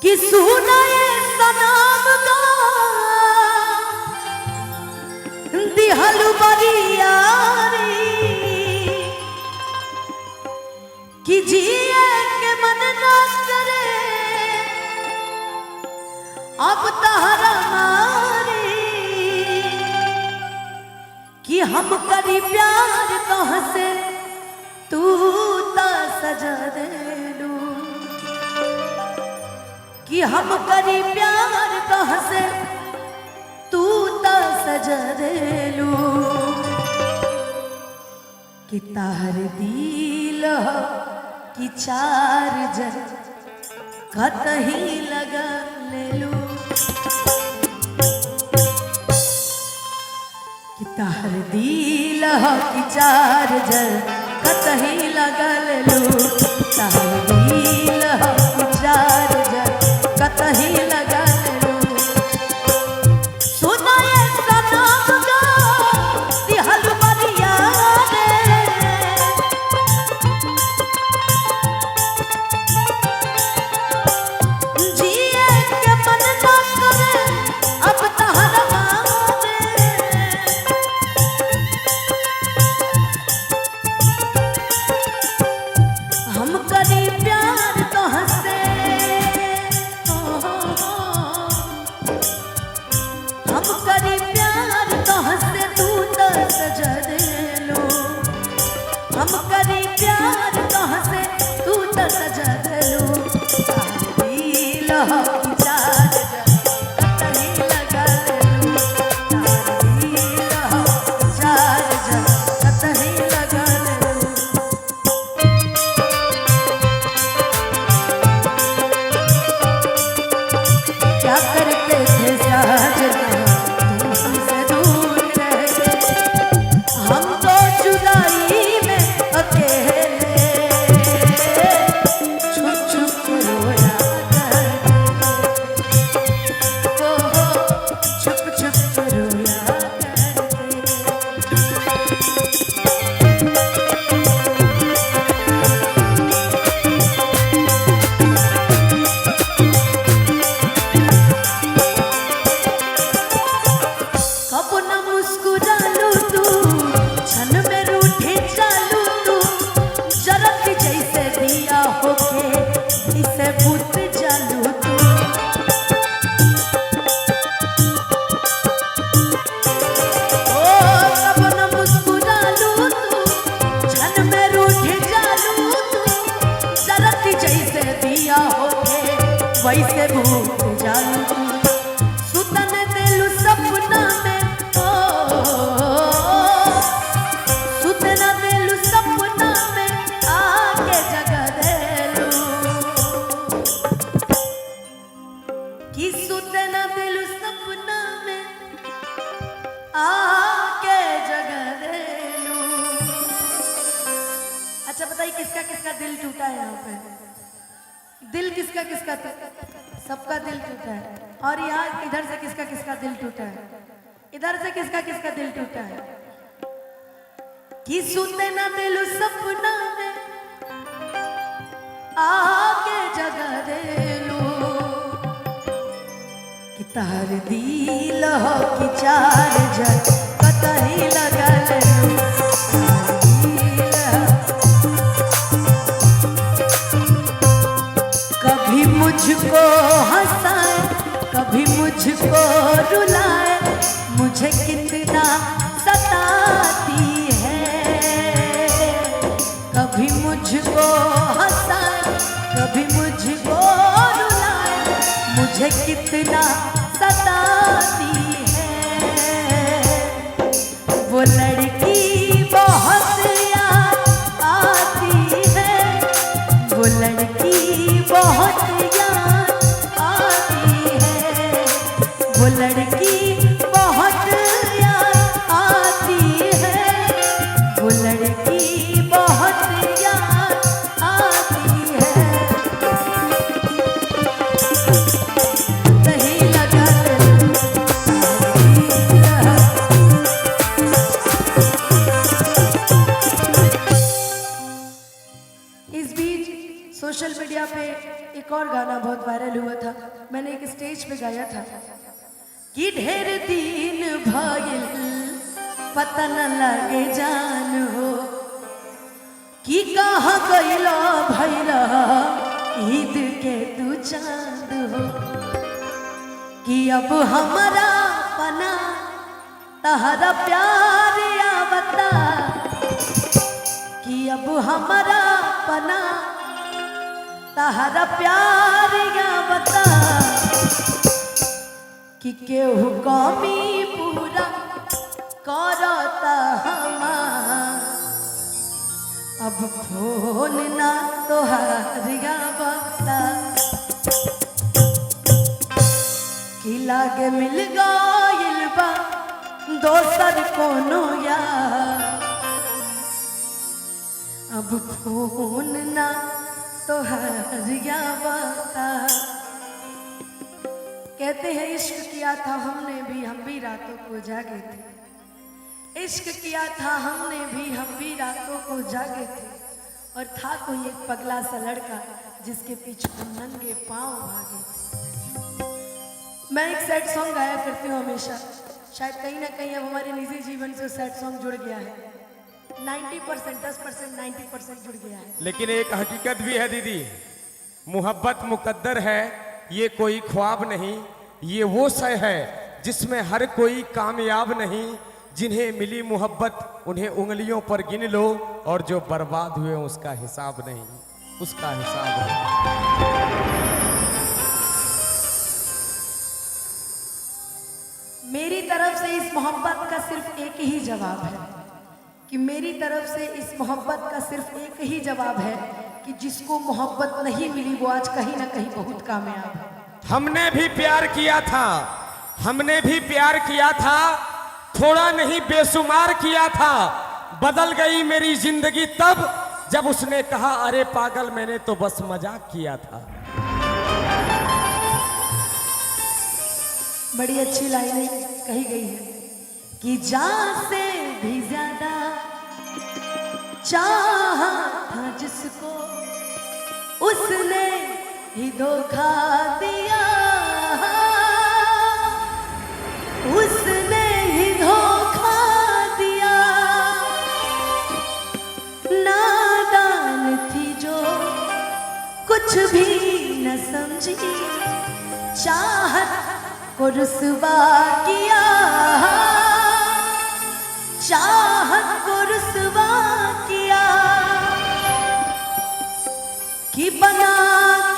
कि सुनाए सनाम का दिहलु बरियारी कि जिए के मन ना करे अब तहरा मारी कि हम करी प्यार कहाँ से तू ता सजा दे लू कि हम करी प्यार कहाँ से तू ता सजा दे लू कि तार दिल कि चार जन कतही लगा ले लू कि तार दिल कि चार जन कतही लगा ले लू तार दिल कि चार जन कतही लगा ले लू सुनाए सनाम का दिहल बरियारी जिए के मन ना करे अब तहरा मारे हम करी प्यार कहाँ से हम करी प्यार कहाँ से तू तो सजा दे लो हम करी प्यार कहाँ से तू तो सजा दे लो दिल की चार कतही लगा ले लो दिल चार कतही लगा ले लो क्या करते थे साजना तुम हमसे दूर रह गए हम तो जुदाई में अकेले छुप छुप रोया करते छुप छुप रोया कब न मुस्कुरा लू तू छन में रूठे चालू तू जरत जैसे दिया होके इसे बुत चालू तू ओ कब न मुस्कुरा लू तू छन में रूठे चालू तू जरत जैसे दिया होके वैसे भूत चालू तू सुतन दिलु सपना में सुतना दिलु सपना में आके जगा देलू कि सुतना दिलु सपना में आके जगा देलू। अच्छा बताइए किसका किसका दिल टूटा है यहाँ पे दिल किसका किसका सबका दिल टूटा है और यहाँ इधर से किसका किसका दिल टूटा है इधर से किसका किसका दिल टूटा है कि सुते ना दिल सपना में आके जगा दे लो कि तार दिल कि चार जन कतही लगा ले लो कभी मुझको हंसाए कभी मुझको रुलाए मुझे कितना सताती है कभी मुझको हंसाए कभी मुझको रुलाए मुझे कितना सताती है वो लड़की बहुत याद आती है वो लड़की बहुत याद आती है वो लड़की बहुत याद आती है वो लड़की बहुत याद आती है सही लगा सोशल मीडिया पे एक और गाना बहुत वायरल हुआ था, मैंने एक स्टेज पे गाया था कि ढेर दिन भइल पता न लगे जान हो, कि कहाँ गइला भइला ईद के तू चांद हो, कि अब हमारा पना तहरा प्यार आवता, कि अब हमारा पना तहरा प्यार आवता, कि केहू कमी पूरा करता हमार, अब फोन ना तोहार आवता, कि लागे मिल गइल बा दोसर कोनो यार, अब फोन ना तोहार आवता। कहते हैं इश्क किया था हमने भी, हम भी रातों को जागे थे, इश्क किया था हमने भी, हम भी रातों को जागे थे, और था कोई एक पगला सा लड़का जिसके पीछे हम नंगे पांव भागे थे। मैं एक सैड सॉन्ग गाया करती हूँ हमेशा, शायद कहीं ना कहीं अब हमारे निजी जीवन से सैड सॉन्ग जुड़ गया है, 90% 10% 90% जुड़ गया है। लेकिन एक हकीकत भी है दीदी, मोहब्बत मुकद्दर है, ये कोई ख्वाब नहीं, ये वो शय है जिसमें हर कोई कामयाब नहीं, जिन्हें मिली मोहब्बत उन्हें उंगलियों पर गिन लो, और जो बर्बाद हुए उसका हिसाब नहीं, उसका हिसाब है। मेरी तरफ से इस मोहब्बत का सिर्फ एक ही जवाब है, कि मेरी तरफ से इस मोहब्बत का सिर्फ एक ही जवाब है कि जिसको मोहब्बत नहीं मिली वो आज कहीं ना कहीं बहुत कामयाब है। हमने भी प्यार किया था, हमने भी प्यार किया था, थोड़ा नहीं बेशुमार किया था, बदल गई मेरी जिंदगी तब जब उसने कहा अरे पागल मैंने तो बस मजाक किया था। बड़ी अच्छी लाइनें कही गई है कि जान से भी ज्यादा चाहा था जिसको उसने ही धोखा दिया, उसने ही धोखा दिया, नादान थी जो कुछ भी न समझी, चाहत को रुसवा किया, चाहत को रुसवा किया, कि बना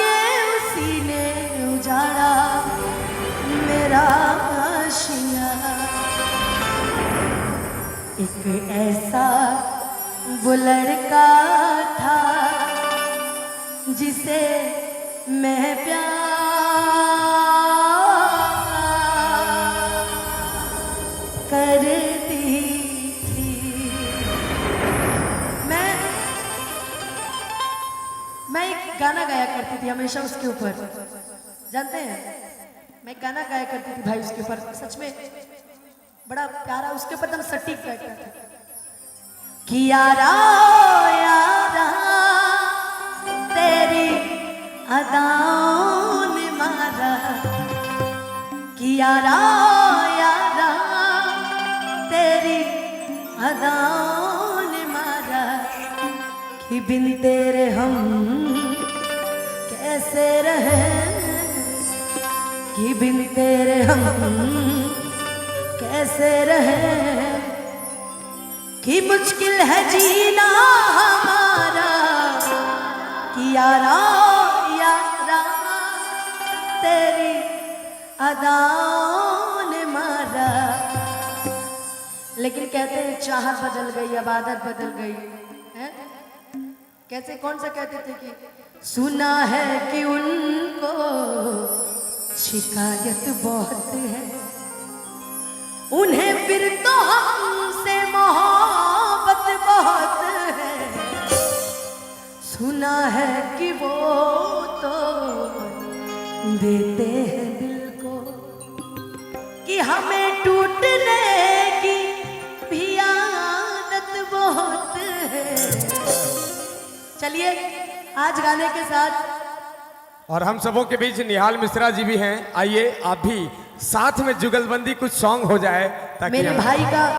के उसी ने उजाड़ा मेरा आशिया, एक ऐसा वो लड़का था जिसे मैं प्यार करती थी। मैं एक गाना गाया करती थी हमेशा उसके ऊपर, जानते हैं मैं एक गाना गाया करती थी भाई उसके ऊपर, सच में बड़ा प्यारा, उसके ऊपर एकदम सटीक गाया था कि यारा यारा तेरी अदाओं ने मारा, कि यारा यारा तेरी अदाओं ने मारा, कि बिन तेरे हम कैसे रहे, कि बिन तेरे हम कैसे रहे, कि मुश्किल है जीना हमारा, कि यारा यारा तेरी अदाओं ने मारा। लेकिन कहते हैं चाहत बदल गई, अब आदत बदल गई है। कैसे, कौन सा कहते थे कि सुना है कि उनको शिकायत बहुत है, उन्हें फिर तो हमसे मोहब्बत बहुत है, सुना है कि वो तो देते हैं दिल को, कि हमें टूटने की भी आदत बहुत है। चलिए आज गाने के साथ और हम सबों के बीच निहाल मिश्रा जी भी हैं। आइए आप भी साथ में जुगलबंदी कुछ सॉन्ग हो जाए ताकि मेरे हम- भाई का